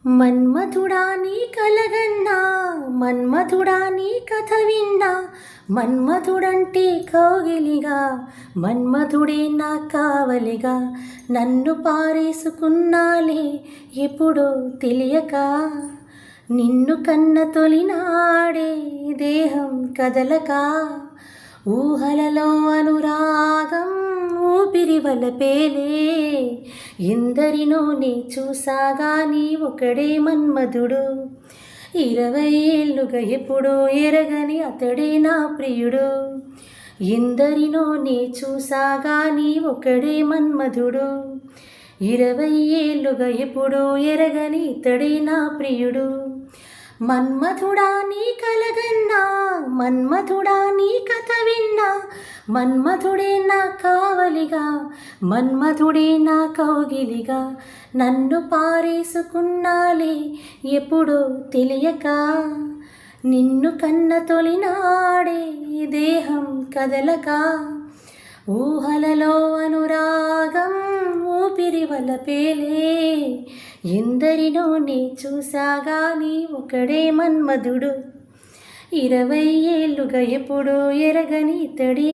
మన్మథుడా నీ కలగన్నా మన్మథుడా నీ కథ విన్నా మన్మథుడంటే కౌగిలిగా మన్మథుడే నా కావలిగా నన్ను పారేసుకున్నాలే ఎప్పుడో తెలియక నిన్ను కన్న తొలినాడే దేహం కదలక ఊహలలో అనురాగం ఊపిరి వలపేలే ఎందరినో నీ చూసాగాని ఒకడే మన్మధుడు 20 ఏళ్ళుగా ఎప్పుడో ఎరగని అతడే నా ప్రియుడు ఎందరినో నీ చూసాగాని ఒకడే మన్మధుడు 20 ఏళ్ళుగా ఎప్పుడో ఎరగని ఇతడే నా ప్రియుడు మన్మథుడా నీ కలగన్నా మన్మథుడా నీ కథ విన్నా మన్మథుడే నా కావలిగా మన్మథుడే నా కౌగిలిగా నన్ను పారేసుకున్నాలే ఎప్పుడో తెలియక నిన్ను కన్న తొలినాడే దేహం కదలక ఊహలలో అనురాగం ఊపిరి వలపేలే ఎందరినో నీ చూసాగాని ఒకడే మన్మధుడు 20 ఏళ్ళుగా ఎప్పుడో ఎరగని ఇతడే